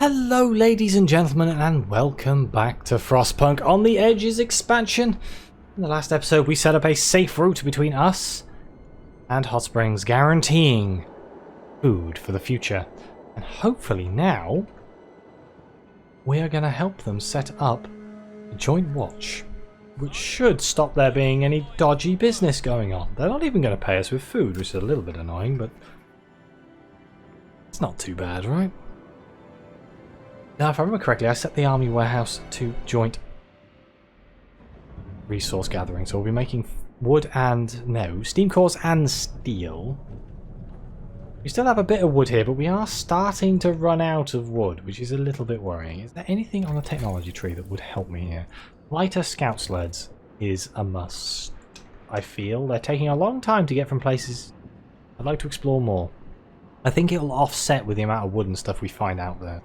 Hello ladies and gentlemen, and welcome back to Frostpunk on the Edges expansion. In the last episode we set up a safe route between us and Hot Springs, guaranteeing food for the future. And hopefully now we are going to help them set up a joint watch, which should stop there being any dodgy business going on. They're not even going to pay us with food, which is a little bit annoying, but it's not too bad, right? Now, if I remember correctly, I set the army warehouse to joint resource gathering, so we'll be making wood and, no, steam cores and steel. We still have a bit of wood here, but we are starting to run out of wood, which is a little bit worrying. Is there anything on the technology tree that would help me here? Lighter scout sleds is a must, I feel. They're taking a long time to get from places I'd like to explore more. I think it'll offset with the amount of wood and stuff we find out there.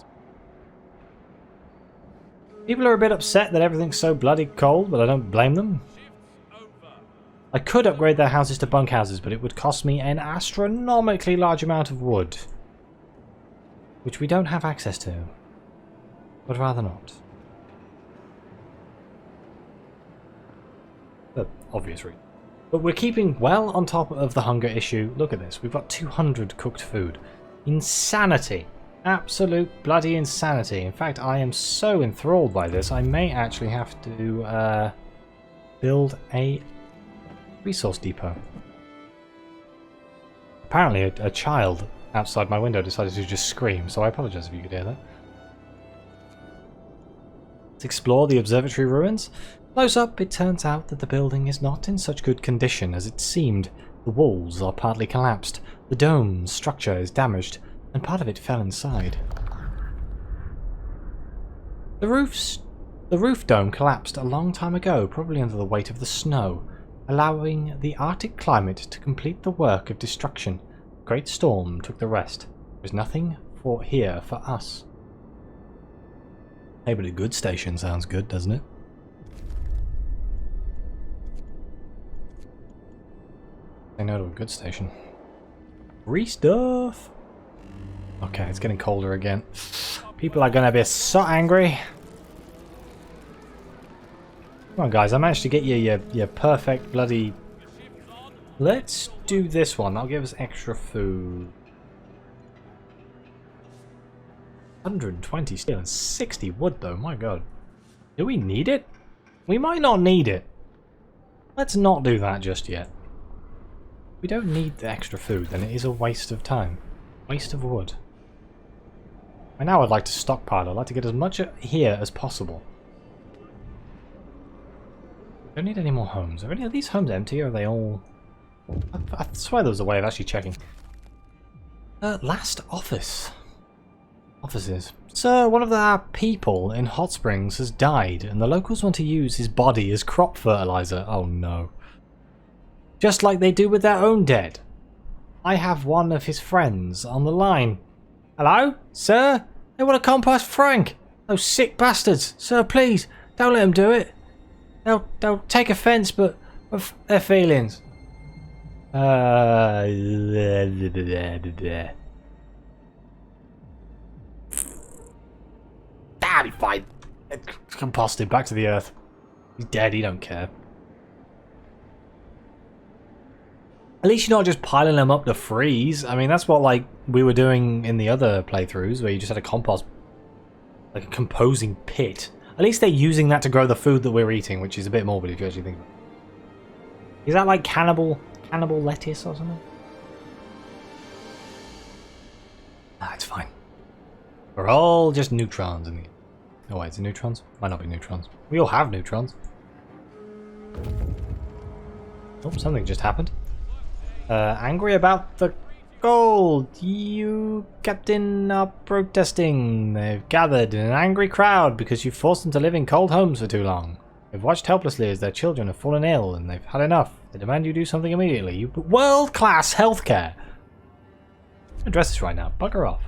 People are a bit upset that everything's so bloody cold, but I don't blame them. I could upgrade their houses to bunkhouses, but it would cost me an astronomically large amount of wood, which we don't have access to. But rather not. For obvious reason. But we're keeping well on top of the hunger issue. Look at this. We've got 200 cooked food. Insanity. Absolute bloody insanity. In fact, I am so enthralled by this, I may actually have to build a resource depot. Apparently a child outside my window decided to just scream, so I apologize if you could hear that. Let's explore the observatory ruins. Close up, it turns out that the building is not in such good condition as it seemed. The walls are partly collapsed, the dome's structure is damaged, and part of it fell inside. The roof dome collapsed a long time ago, probably under the weight of the snow, allowing the Arctic climate to complete the work of destruction. A great storm took the rest. There was nothing here for us. Hey, but a good station sounds good, doesn't it? Say no to a good station. Free stuff! Okay, it's getting colder again. People are gonna be so angry. Come on, guys, I managed to get you your perfect bloody... Let's do this one. That'll give us extra food. 120 steel and 60 wood, though. My god. Do we need it? We might not need it. Let's not do that just yet. If we don't need the extra food, then it is a waste of time. Waste of wood. And now I'd like to stockpile. I'd like to get as much here as possible. Don't need any more homes. Are any of these homes empty, or are they all... I swear there was a way of actually checking. Last office. Offices. Sir, one of our people in Hot Springs has died, and the locals want to use his body as crop fertilizer. Oh no. Just like they do with their own dead. I have one of his friends on the line. Hello? Sir? They want to compost Frank! Those sick bastards! Sir, please, don't let them do it! They'll take offence, but of their feelings. That'll be fine. Composted back to the earth. He's dead, he don't care. At least you're not just piling them up to freeze. I mean, that's what like we were doing in the other playthroughs, where you just had a compost, like a composing pit. At least they're using that to grow the food that we're eating, which is a bit morbid if you actually think about it. Is that like cannibal lettuce or something? Ah, it's fine. We're all just neutrons in the... Oh wait, is it neutrons? Might not be neutrons. We all have neutrons. Oh, something just happened. Angry about the gold. You, Captain, are protesting. They've gathered in an angry crowd because you forced them to live in cold homes for too long. They've watched helplessly as their children have fallen ill and they've had enough. They demand you do something immediately. You world-class healthcare. Address this right now. Bugger off.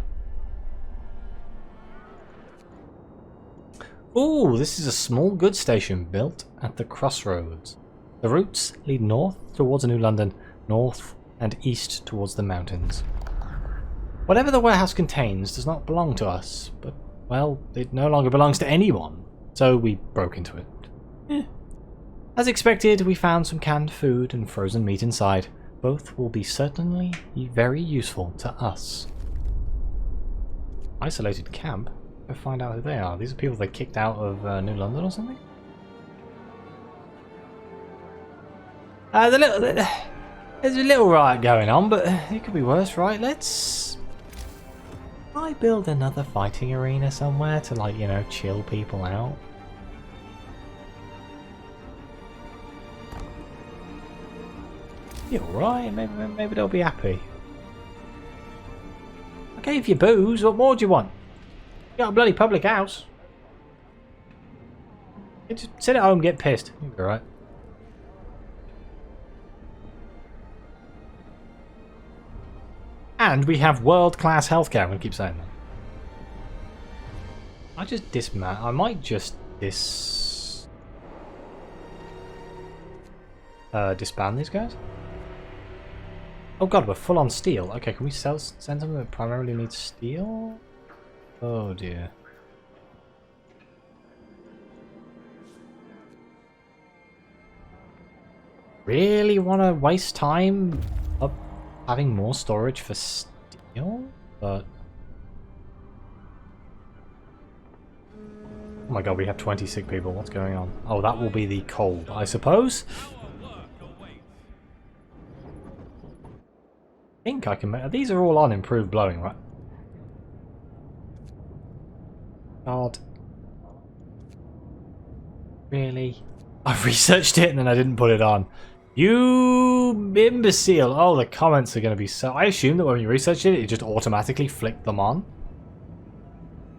Ooh, this is a small goods station built at the crossroads. The routes lead north towards New London, north and east towards the mountains. Whatever the warehouse contains does not belong to us, but well, it no longer belongs to anyone. So we broke into it. As expected, we found some canned food and frozen meat inside. Both will be certainly very useful to us. Isolated camp? Go find out who they are. These are people they kicked out of New London or something? There's a little riot going on, but it could be worse, right? I build another fighting arena somewhere to, like, you know, chill people out. You're right, maybe they'll be happy. I gave you booze, what more do you want? You got a bloody public house. You just sit at home and get pissed. You'll be alright. And we have world-class healthcare, I'm going to keep saying that. I just dismount. I might just disband these guys. Oh god, we're full on steel. Okay, can we send something that primarily needs steel? Oh dear. Really want to waste time up having more storage for steel? But... oh my god, we have 20 sick people. What's going on? Oh, that will be the cold, I suppose? I think I can make... these are all on improved blowing, right? God. Really? I researched it and then I didn't put it on. You imbecile. Oh, the comments are going to be so... I assume that when you researched it, it just automatically flicked them on.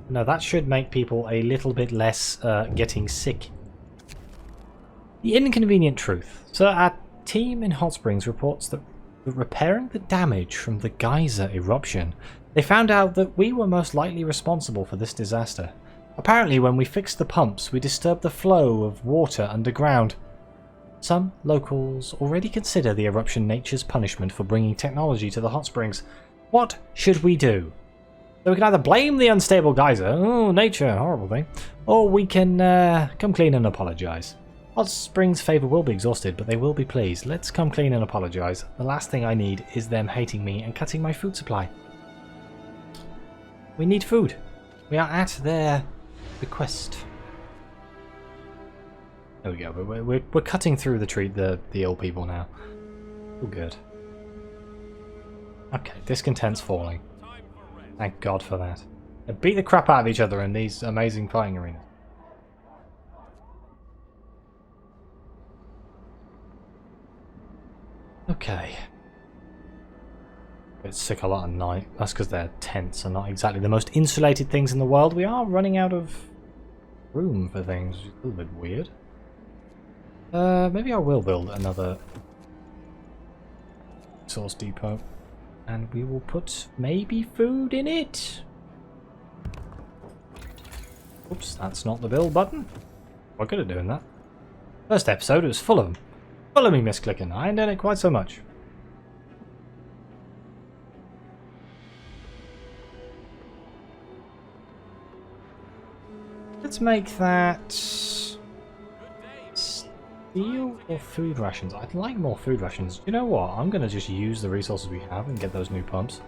No, that should make people a little bit less getting sick. The inconvenient truth. So our team in Hot Springs reports that repairing the damage from the geyser eruption, they found out that we were most likely responsible for this disaster. Apparently, when we fixed the pumps, we disturbed the flow of water underground. Some locals already consider the eruption nature's punishment for bringing technology to the hot springs. What should we do? So we can either blame the unstable geyser, oh nature, horrible thing, or we can come clean and apologise. Hot Springs' favour will be exhausted, but they will be pleased. Let's come clean and apologise. The last thing I need is them hating me and cutting my food supply. We need food. We are at their request. There we go. We're cutting through the ill people now. All good. Okay, discontent's falling. Thank God for that. They beat the crap out of each other in these amazing fighting arenas. Okay. Get sick a lot at night. That's because their tents are not exactly the most insulated things in the world. We are running out of room for things, which is a little bit weird. Maybe I will build another resource depot. And we will put maybe food in it. Oops, that's not the build button. We're good at doing that. First episode, it was full of them. Full of me misclicking. I ain't done it quite so much. Let's make that steel or food rations. I'd like more food rations. Do you know what? I'm going to just use the resources we have and get those new pumps.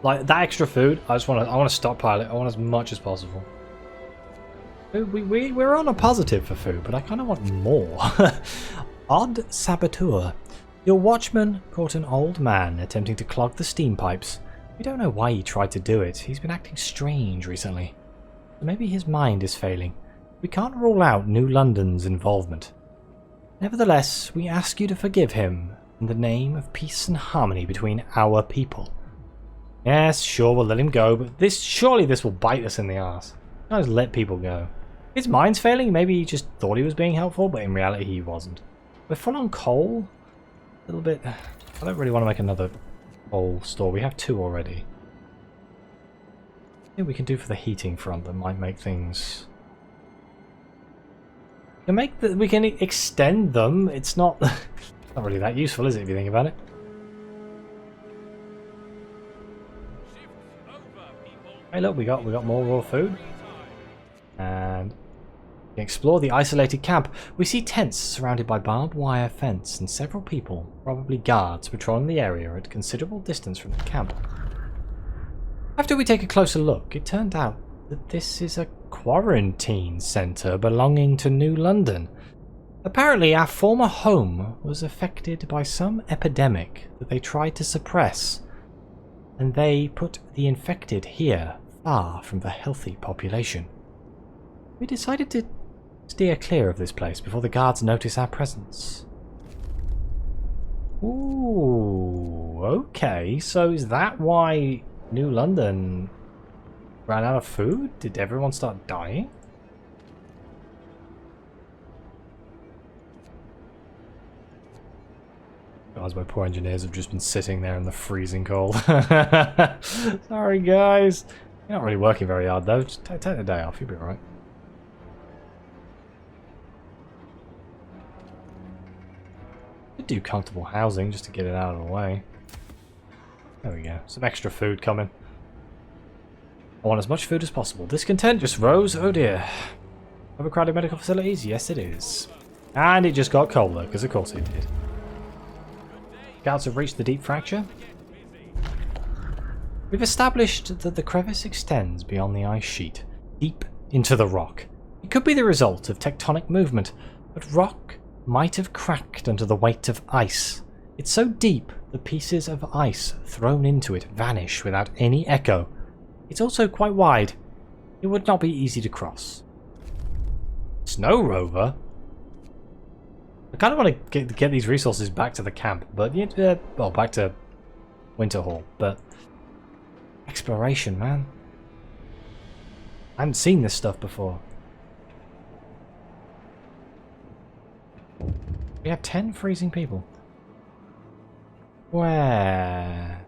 Like that extra food, I want to stockpile it. I want as much as possible. We're on a positive for food, but I kind of want more. Odd saboteur. Your watchman caught an old man attempting to clog the steam pipes. We don't know why he tried to do it. He's been acting strange recently. Maybe his mind is failing. We can't rule out New London's involvement. Nevertheless, we ask you to forgive him in the name of peace and harmony between our people. Yes, sure, we'll let him go, but surely this will bite us in the arse. Can't just let people go. His mind's failing. Maybe he just thought he was being helpful, but in reality he wasn't. We're full on coal. A little bit. I don't really want to make another coal store. We have 2 already. I think we can do for the heating front that might make things. We can extend them. It's not not really that useful, is it, if you think about it? Hey look, we got more raw food. And we explore the isolated camp. We see tents surrounded by barbed wire fence and several people, probably guards, patrolling the area at considerable distance from the camp. After we take a closer look, it turned out that this is a quarantine centre belonging to New London. Apparently our former home was affected by some epidemic that they tried to suppress, and they put the infected here, far from the healthy population. We decided to steer clear of this place before the guards notice our presence. Ooh, okay, so is that why New London ran out of food? Did everyone start dying? Guys, my poor engineers have just been sitting there in the freezing cold. Sorry guys. You're not really working very hard though. Just take the day off, you'll be alright. Could do comfortable housing just to get it out of the way. There we go. Some extra food coming. I want as much food as possible. Discontent just rose. Oh dear. Overcrowded medical facilities? Yes it is. And it just got colder, because of course it did. Scouts have reached the deep fracture. We've established that the crevice extends beyond the ice sheet, deep into the rock. It could be the result of tectonic movement, but rock might have cracked under the weight of ice. It's so deep that pieces of ice thrown into it vanish without any echo. It's also quite wide. It would not be easy to cross. Snow rover? I kind of want to get these resources back to the camp, but well, back to Winter Hall, but exploration, man. I haven't seen this stuff before. We have 10 freezing people. Where?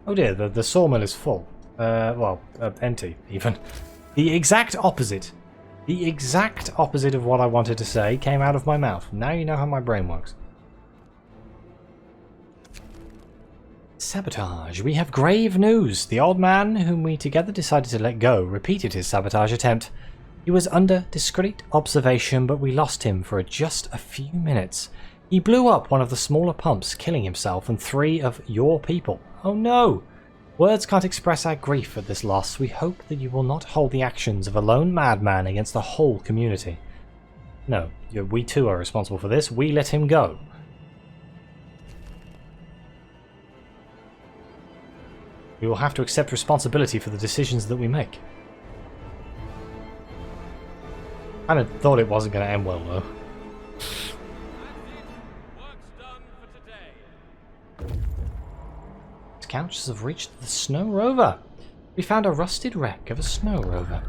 Oh dear, the sawmill is full. Well, empty, even. The exact opposite. The exact opposite of what I wanted to say came out of my mouth. Now you know how my brain works. Sabotage. We have grave news. The old man, whom we together decided to let go, repeated his sabotage attempt. He was under discreet observation, but we lost him for just a few minutes. He blew up one of the smaller pumps, killing himself and 3 of your people. Oh no! Words can't express our grief at this loss. We hope that you will not hold the actions of a lone madman against the whole community. No, we too are responsible for this. We let him go. We will have to accept responsibility for the decisions that we make. I kind of thought it wasn't going to end well though. Scouts have reached the snow rover. We found a rusted wreck of a snow rover.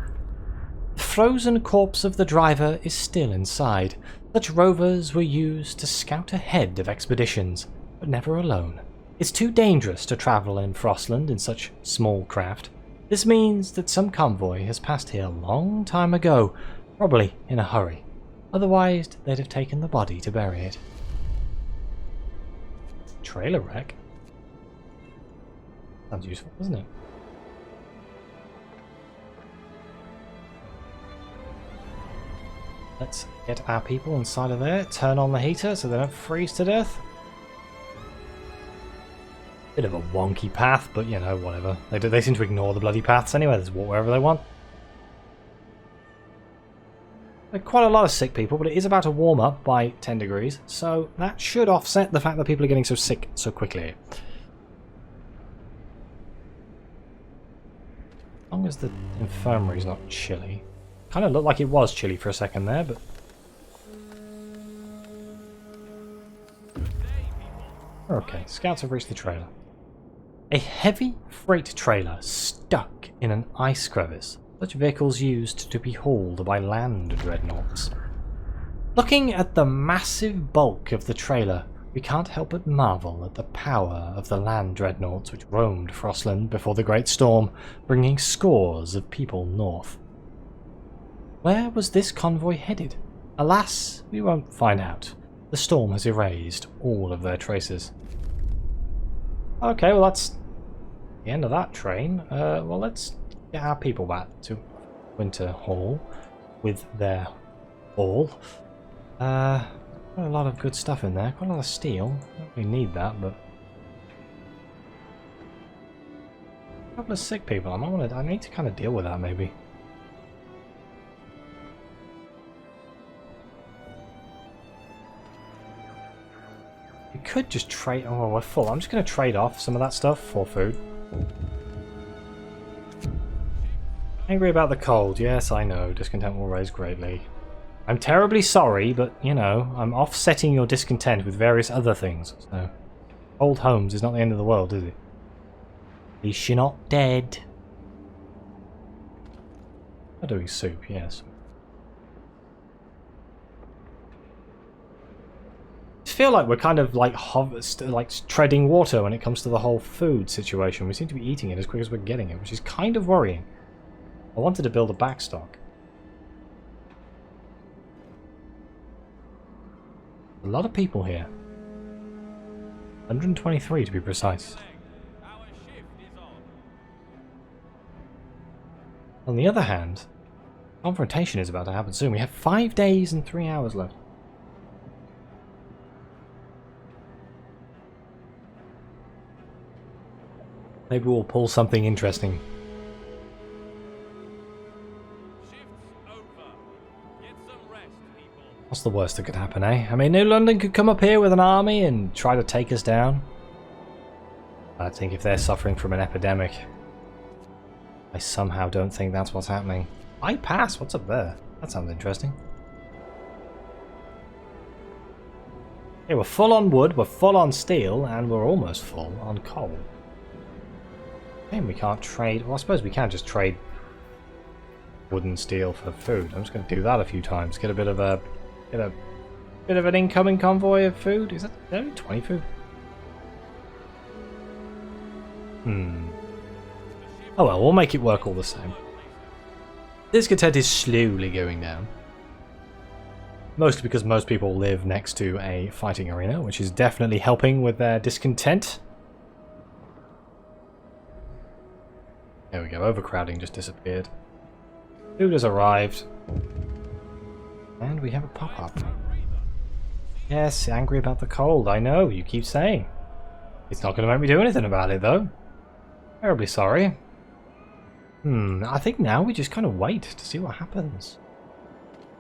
The frozen corpse of the driver is still inside. Such rovers were used to scout ahead of expeditions, but never alone. It's too dangerous to travel in Frostland in such small craft. This means that some convoy has passed here a long time ago, probably in a hurry. Otherwise, they'd have taken the body to bury it. Trailer wreck? Sounds useful, doesn't it? Let's get our people inside of there, turn on the heater so they don't freeze to death. Bit of a wonky path, but you know, whatever. They seem to ignore the bloody paths anyway, they just walk wherever they want. There are quite a lot of sick people, but it is about to warm up by 10 degrees, so that should offset the fact that people are getting so sick so quickly. As long as the infirmary's not chilly. Kind of looked like it was chilly for a second there, but... Okay, scouts have reached the trailer. A heavy freight trailer stuck in an ice crevice. Such vehicles used to be hauled by land dreadnoughts. Looking at the massive bulk of the trailer, we can't help but marvel at the power of the land dreadnoughts which roamed Frostland before the Great Storm, bringing scores of people north. Where was this convoy headed? Alas, we won't find out. The storm has erased all of their traces. Okay, well that's the end of that train. Well, let's get our people back to Winter Hall with their all. Got a lot of good stuff in there. Got a lot of steel. Don't really need that, but a couple of sick people. I need to kind of deal with that maybe. You could just trade. Oh, we're full. I'm just going to trade off some of that stuff for food. Angry about the cold. Yes, I know. Discontent will raise greatly. I'm terribly sorry, but, you know, I'm offsetting your discontent with various other things. So, old homes is not the end of the world, is it? At least you're not dead. I'm doing soup, yes. I feel like we're kind of like treading water when it comes to the whole food situation. We seem to be eating it as quick as we're getting it, which is kind of worrying. I wanted to build a backstock. A lot of people here. 123 to be precise. On the other hand, confrontation is about to happen soon. We have 5 days and 3 hours left. Maybe we'll pull something interesting. What's the worst that could happen, eh? I mean, New London could come up here with an army and try to take us down. I think if they're suffering from an epidemic, I somehow don't think that's what's happening. I pass. What's up there? That sounds interesting. Okay, we're full on wood, we're full on steel, and we're almost full on coal. And we can't trade. Well, I suppose we can just trade wood and steel for food. I'm just going to do that a few times. Get a bit of an incoming convoy of food. Is that only 20 food? Oh well, we'll make it work all the same. Discontent is slowly going down. Mostly because most people live next to a fighting arena, which is definitely helping with their discontent. There we go, overcrowding just disappeared. Food has arrived. And we have a pop-up. Yes, angry about the cold, I know, you keep saying. It's not going to make me do anything about it, though. Terribly sorry. I think now we just kind of wait to see what happens.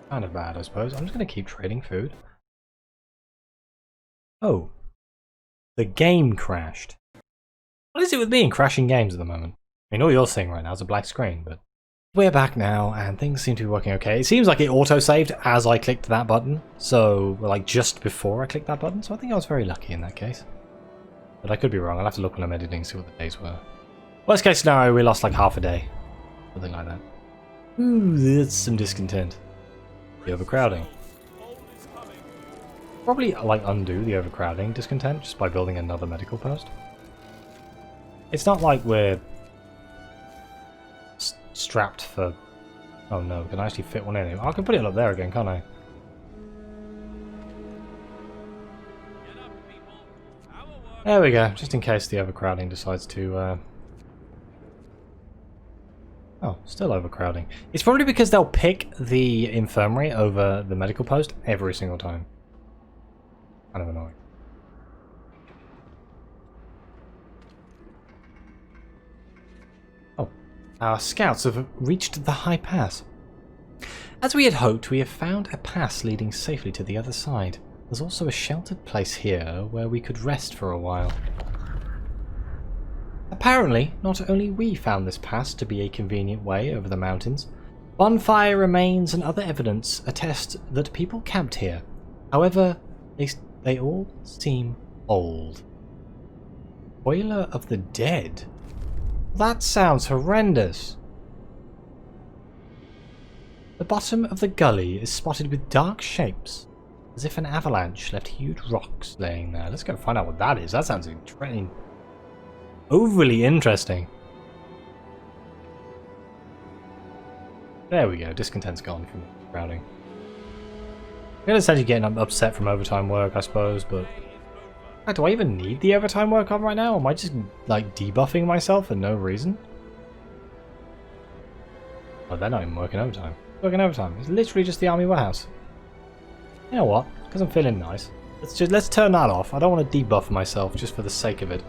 Kind of bad, I suppose. I'm just going to keep trading food. Oh. The game crashed. What is it with me and crashing games at the moment? I mean, all you're seeing right now is a black screen, but we're back now, and things seem to be working okay. It seems like it auto-saved as I clicked that button, so, like, just before I clicked that button, so I think I was very lucky in that case. But I could be wrong. I'll have to look when I'm editing, see what the days were. Worst case scenario, we lost like half a day. Something like that. Ooh, that's some discontent. The overcrowding. Probably, like, undo the overcrowding discontent just by building another medical post. It's not like we're strapped for... Oh no, can I actually fit one in? I can put it up there again, can't I? There we go, just in case the overcrowding decides to... Oh, still overcrowding. It's probably because they'll pick the infirmary over the medical post every single time. Kind of annoying. Oh, our scouts have reached the high pass. As we had hoped, we have found a pass leading safely to the other side. There's also a sheltered place here where we could rest for a while. Apparently, not only we found this pass to be a convenient way over the mountains. Bonfire remains and other evidence attest that people camped here. However, they all seem old. Boiler of the Dead? That sounds horrendous. The bottom of the gully is spotted with dark shapes, as if an avalanche left huge rocks laying there. Let's go find out what that is. That sounds interesting. Overly interesting. There we go. Discontent's gone from crowding. I understand you're getting upset from overtime work, I suppose, but Do I even need the overtime work on right now? Am I just, like, debuffing myself for no reason? Oh, they're not even working overtime. Working overtime. It's literally just the army warehouse. You know what? Because I'm feeling nice. Let's turn that off. I don't want to debuff myself just for the sake of it.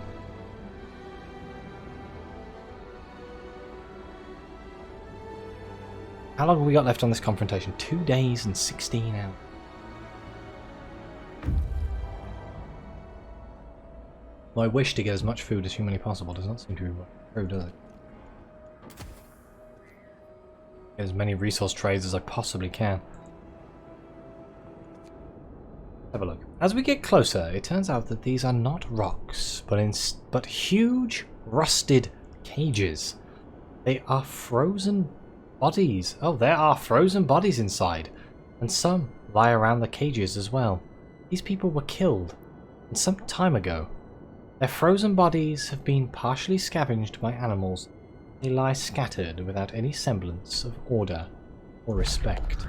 How long have we got left on this confrontation? 2 days and 16 hours. My wish to get as much food as humanly possible does not seem to be true, does it? Get as many resource trades as I possibly can. Have a look. As we get closer, it turns out that these are not rocks, but huge, rusted cages. They are frozen bodies. Oh, there are frozen bodies inside, and some lie around the cages as well. These people were killed, and some time ago. Their frozen bodies have been partially scavenged by animals. They lie scattered without any semblance of order or respect.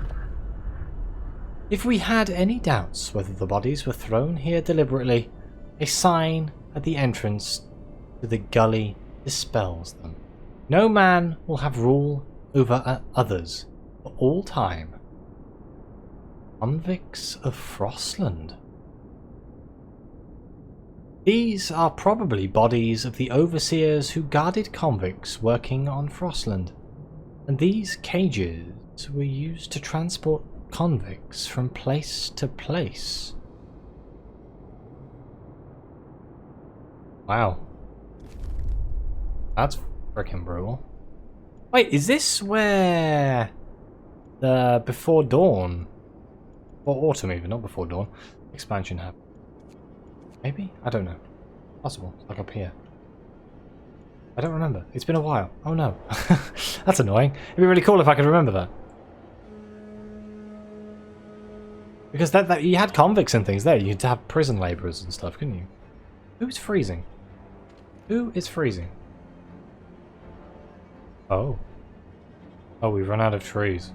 If we had any doubts whether the bodies were thrown here deliberately, a sign at the entrance to the gully dispels them. No man will have rule over others for all time. Convicts of Frostland. These are probably bodies of the overseers who guarded convicts working on Frostland, and these cages were used to transport convicts from place to place. Wow. That's freaking brutal. Wait, is this where the Before Dawn, or Autumn even, not Before Dawn, expansion happened? Maybe? I don't know. Possible. It's like up here. I don't remember. It's been a while. Oh no. That's annoying. It'd be really cool if I could remember that. Because that you had convicts and things there. You could have prison labourers and stuff, couldn't you? Who's freezing? Who is freezing? Oh. Oh, we've run out of trees.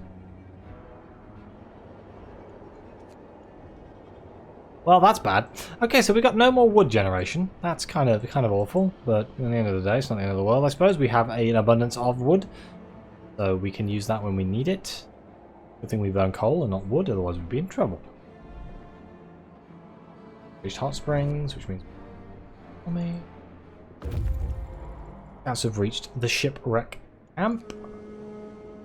Well, that's bad. Okay, so we got no more wood generation. That's kind of awful, but at the end of the day, it's not the end of the world. I suppose we have an abundance of wood, so we can use that when we need it. Good thing we burn coal and not wood, otherwise we'd be in trouble. Reached hot springs, which means scouts have reached the shipwreck camp.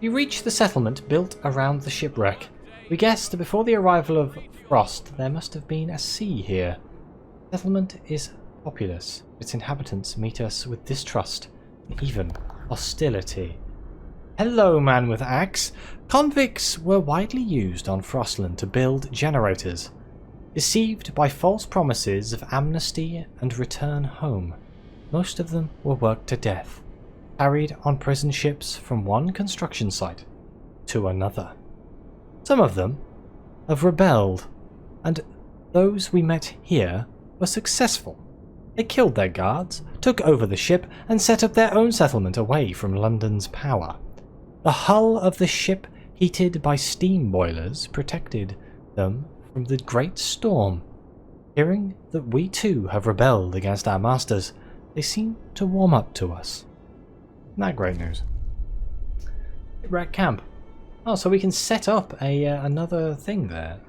We reach the settlement built around the shipwreck. We guessed before the arrival of Frost there must have been a sea here. The settlement is populous. Its inhabitants meet us with distrust and even hostility. Hello, man with axe. Convicts were widely used on Frostland to build generators. Deceived by false promises of amnesty and return home, most of them were worked to death, carried on prison ships from one construction site to another. Some of them have rebelled, and those we met here were successful. They killed their guards, took over the ship, and set up their own settlement away from London's power. The hull of the ship, heated by steam boilers, protected them from the great storm. Hearing that we too have rebelled against our masters, they seem to warm up to us. Isn't that great news? Shipwreck camp. Oh, so we can set up another thing there.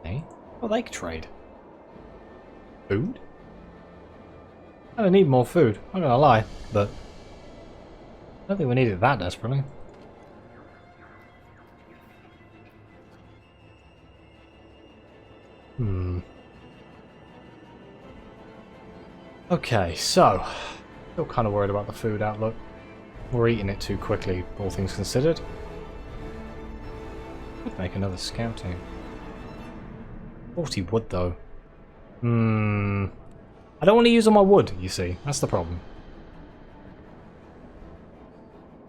Okay. Well, they could trade. Food? I don't need more food, I'm not gonna lie, but I don't think we need it that desperately. Okay, so still kind of worried about the food outlook. We're eating it too quickly, all things considered. Could make another scout team. 40 wood though. I don't want to use all my wood, you see. That's the problem.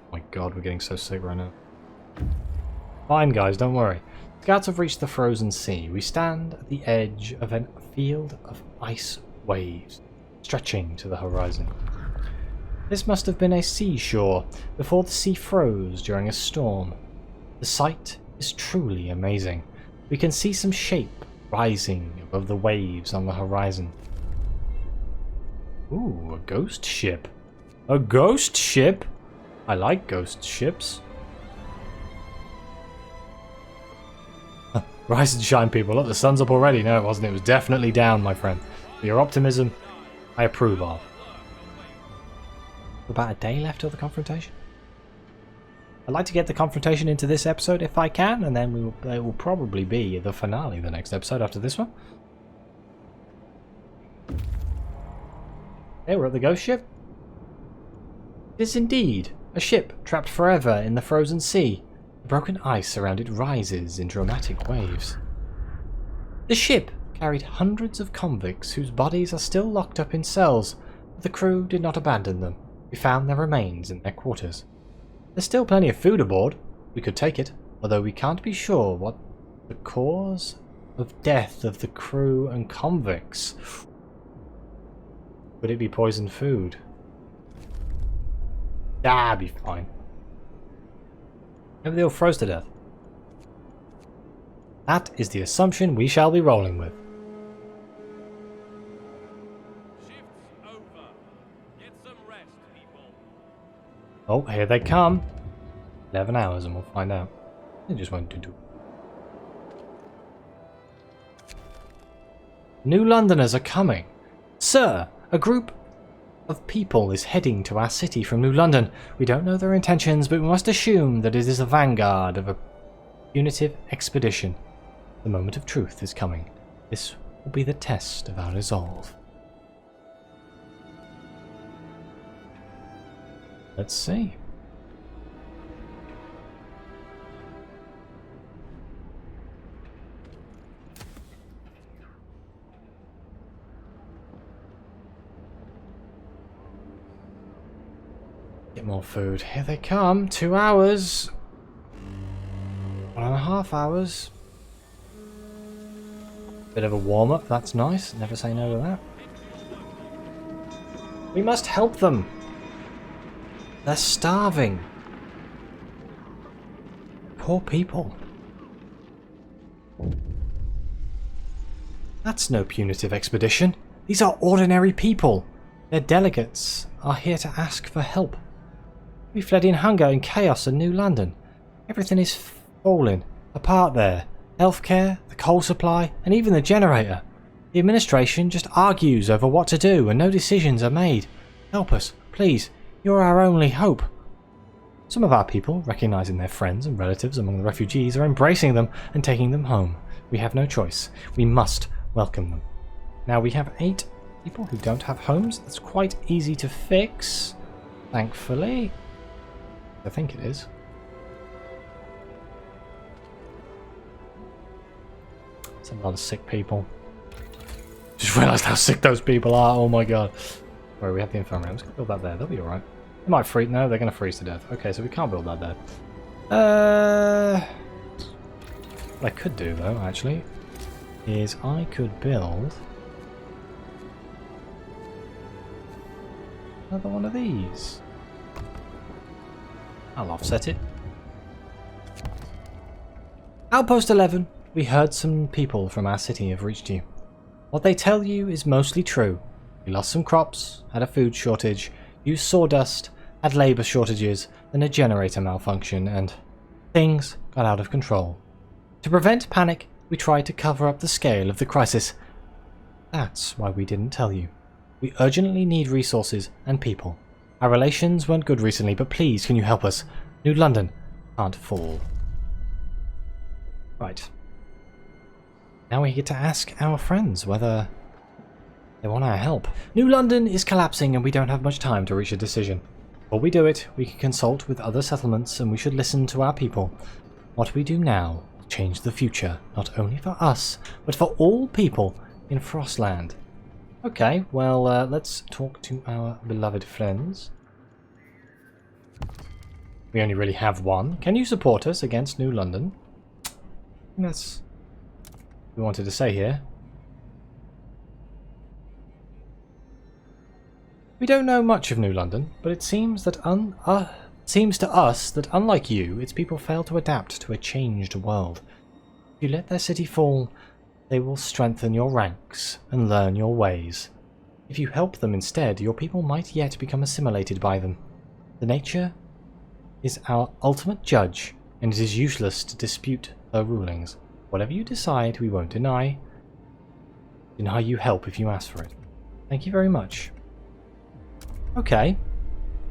Oh my god, we're getting so sick right now. Fine guys, don't worry. Scouts have reached the frozen sea. We stand at the edge of a field of ice waves, stretching to the horizon. This must have been a seashore before the sea froze during a storm. The sight is truly amazing. We can see some shape rising above the waves on the horizon. Ooh, a ghost ship. A ghost ship? I like ghost ships. Rise and shine, people. Look, the sun's up already. No, it wasn't. It was definitely down, my friend. Your optimism, I approve of. About a day left of the confrontation. I'd like to get the confrontation into this episode if I can, and then it will probably be the finale, the next episode after this one. Hey, we're at the ghost ship. It is indeed a ship trapped forever in the frozen sea. The broken ice around it rises in dramatic waves. The ship carried hundreds of convicts whose bodies are still locked up in cells, but the crew did not abandon them. We found their remains in their quarters. There's still plenty of food aboard. We could take it, although we can't be sure what the cause of death of the crew and convicts. Would it be poisoned food? Ah, be fine. Maybe they all froze to death. That is the assumption we shall be rolling with. Shift's over. Get some rest, people. Oh, here they come. 11 hours and we'll find out. They just won't do. New Londoners are coming. Sir, a group of people is heading to our city from New London. We don't know their intentions, but we must assume that it is a vanguard of a punitive expedition. The moment of truth is coming. This will be the test of our resolve. Let's see. Get more food. Here they come. 2 hours. 1.5 hours. Bit of a warm-up. That's nice. Never say no to that. We must help them. They're starving. Poor people. That's no punitive expedition. These are ordinary people. Their delegates are here to ask for help. We fled in hunger and chaos in New London. Everything is falling apart there. Healthcare, the coal supply, and even the generator. The administration just argues over what to do and no decisions are made. Help us, please. You're our only hope. Some of our people, recognizing their friends and relatives among the refugees, are embracing them and taking them home. We have no choice. We must welcome them. Now we have 8 people who don't have homes. That's quite easy to fix, thankfully. I think it is. It's a lot of sick people. Just realised how sick those people are. Oh my god. Where we have the infirmary. I'm just going to build that there. They'll be alright. They might freeze. No, they're going to freeze to death. Okay, so we can't build that there. What I could do, though, actually, is I could build another one of these. I'll offset it. Outpost 11. We heard some people from our city have reached you. What they tell you is mostly true. We lost some crops, had a food shortage, used sawdust, had labour shortages, then a generator malfunction, and things got out of control. To prevent panic, we tried to cover up the scale of the crisis. That's why we didn't tell you. We urgently need resources and people. Our relations weren't good recently, but please, can you help us? New London can't fall. Right. Now we get to ask our friends whether they want our help. New London is collapsing and we don't have much time to reach a decision. Before we do it, we can consult with other settlements and we should listen to our people. What we do now will change the future, not only for us, but for all people in Frostland. Okay, well, let's talk to our beloved friends. We only really have one. Can you support us against New London? That's what we wanted to say here. We don't know much of New London, but it seems that seems to us that unlike you, its people fail to adapt to a changed world. If you let their city fall, they will strengthen your ranks and learn your ways. If you help them instead, your people might yet become assimilated by them. The nature is our ultimate judge, and it is useless to dispute her rulings. Whatever you decide, we won't deny you help if you ask for it. Thank you very much. Okay.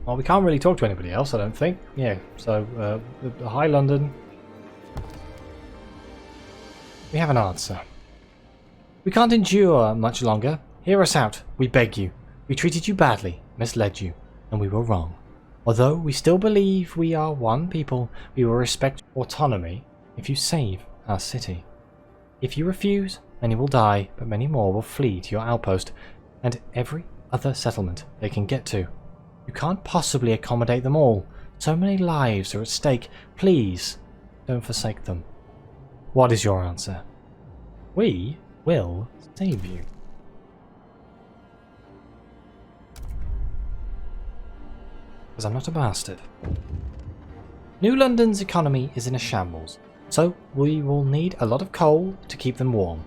Well, we can't really talk to anybody else, I don't think. Yeah, so, hi London. We have an answer. We can't endure much longer. Hear us out, we beg you. We treated you badly, misled you, and we were wrong. Although we still believe we are one people, we will respect autonomy if you save our city. If you refuse, many will die, but many more will flee to your outpost and every other settlement they can get to. You can't possibly accommodate them all. So many lives are at stake. Please, don't forsake them. What is your answer? We will save you. Because I'm not a bastard. New London's economy is in a shambles, so we will need a lot of coal to keep them warm.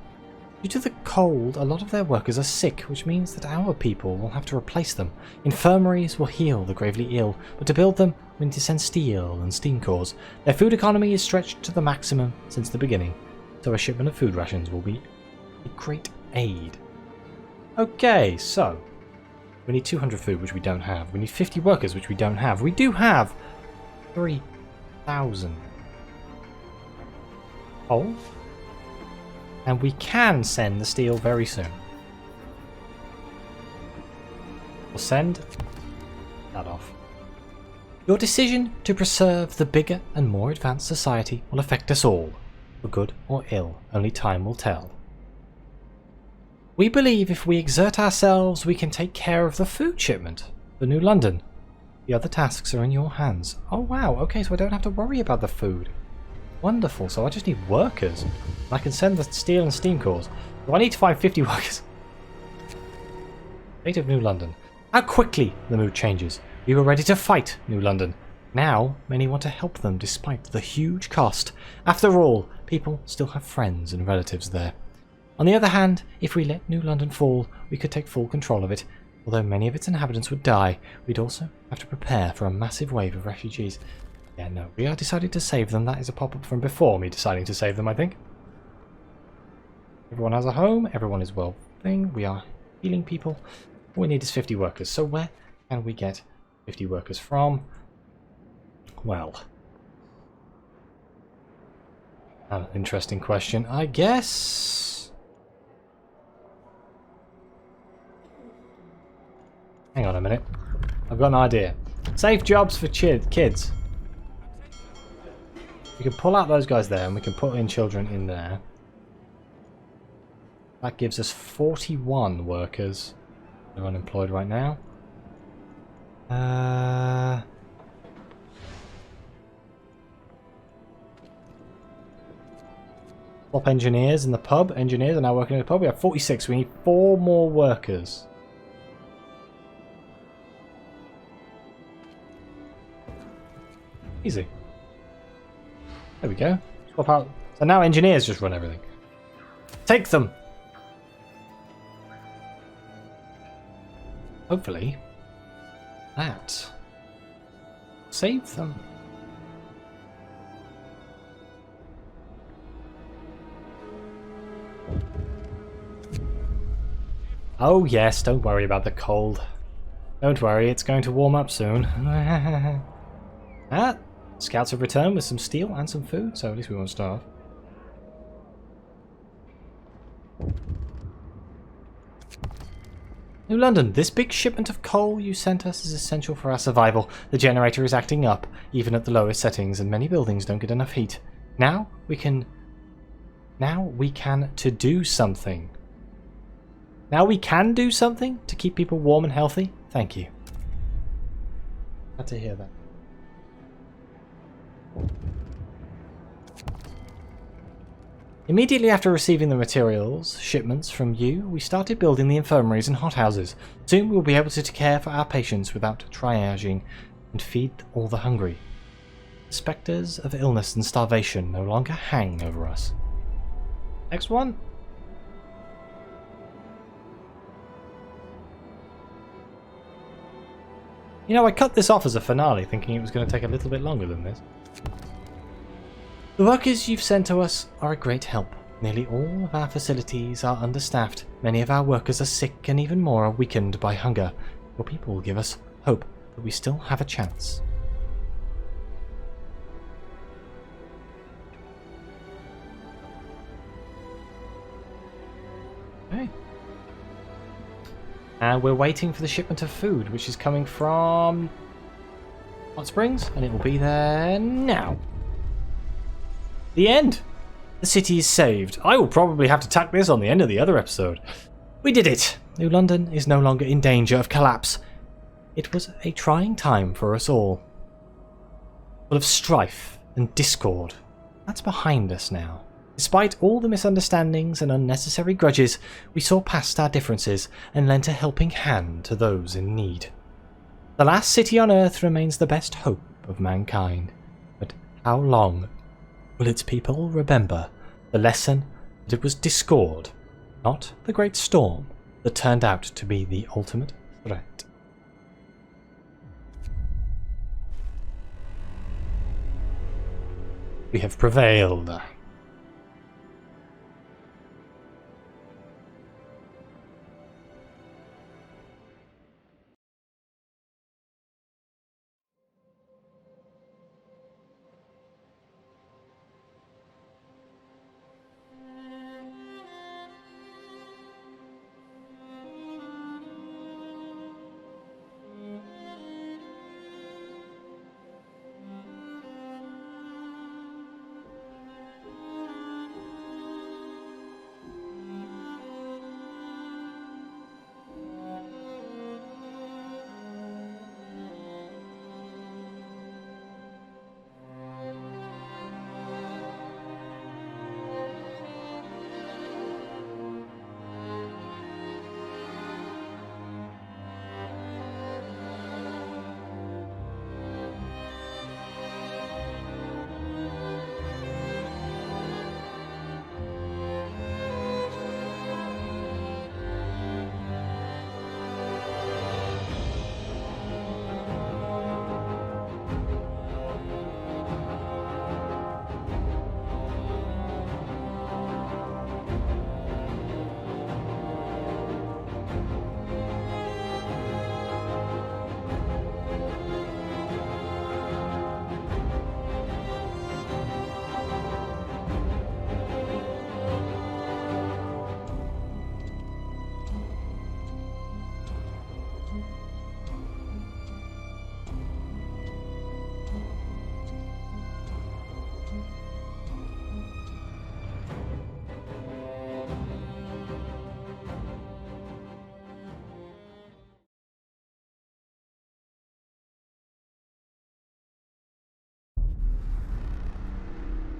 Due to the cold, a lot of their workers are sick, which means that our people will have to replace them. Infirmaries will heal the gravely ill, but to build them, we need to send steel and steam cores. Their food economy is stretched to the maximum since the beginning, so a shipment of food rations will be a great aid. Okay, so we need 200 food, which we don't have. We need 50 workers, which we don't have. We do have 3,000 coal. And we can send the steel very soon. We'll send that off. Your decision to preserve the bigger and more advanced society will affect us all. For good or ill, only time will tell. We believe if we exert ourselves, we can take care of the food shipment for New London. The other tasks are in your hands. Oh wow, okay, so I don't have to worry about the food. Wonderful, so I just need workers. I can send the steel and steam cores. Do I need to find 50 workers? Fate of New London. How quickly the mood changes. We were ready to fight New London. Now, many want to help them despite the huge cost. After all, people still have friends and relatives there. On the other hand, if we let New London fall, we could take full control of it. Although many of its inhabitants would die, we'd also have to prepare for a massive wave of refugees. Yeah, no, we are deciding to save them. That is a pop-up from before me deciding to save them, I think. Everyone has a home. Everyone is well-being. We are healing people. All we need is 50 workers. So where can we get 50 workers from? Well, an interesting question, I guess. Hang on a minute. I've got an idea. Save jobs for kids. We can pull out those guys there and we can put in children in there. That gives us 41 workers. They're unemployed right now. Swap engineers in the pub. Engineers are now working in the pub. We have 46. We need 4 more workers. Easy. There we go. Swap out. So now engineers just run everything. Take them! Hopefully, that save them. Oh yes, don't worry about the cold. Don't worry, it's going to warm up soon. Ah, scouts have returned with some steel and some food, so at least we won't starve. New London, this big shipment of coal you sent us is essential for our survival. The generator is acting up, even at the lowest settings, and many buildings don't get enough heat. Now we can to do something. Now we can do something to keep people warm and healthy? Thank you. Glad to hear that. Immediately after receiving the materials shipments from you, we started building the infirmaries and hothouses. Soon we'll be able to care for our patients without triaging and feed all the hungry. The spectres of illness and starvation no longer hang over us. Next one. You know, I cut this off as a finale thinking it was going to take a little bit longer than this. The workers you've sent to us are a great help. Nearly all of our facilities are understaffed. Many of our workers are sick and even more are weakened by hunger. Your people will give us hope that we still have a chance. Okay. And we're waiting for the shipment of food, which is coming from Hot Springs, and it will be there now. The end! The city is saved. I will probably have to tack this on the end of the other episode. We did it! New London is no longer in danger of collapse. It was a trying time for us all. Full of strife and discord. That's behind us now. Despite all the misunderstandings and unnecessary grudges, we saw past our differences and lent a helping hand to those in need. The last city on Earth remains the best hope of mankind. But how long will its people remember the lesson that it was discord, not the great storm, that turned out to be the ultimate threat? We have prevailed.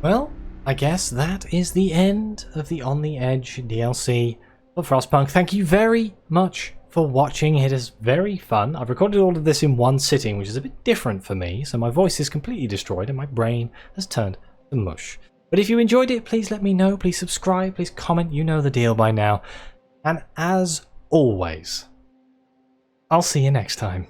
Well, I guess that is the end of the On the Edge DLC for Frostpunk. Thank you very much for watching. It is very fun. I've recorded all of this in one sitting, which is a bit different for me, so my voice is completely destroyed and my brain has turned to mush. But if you enjoyed it, please let me know. Please subscribe, please comment. You know the deal by now. And as always, I'll see you next time.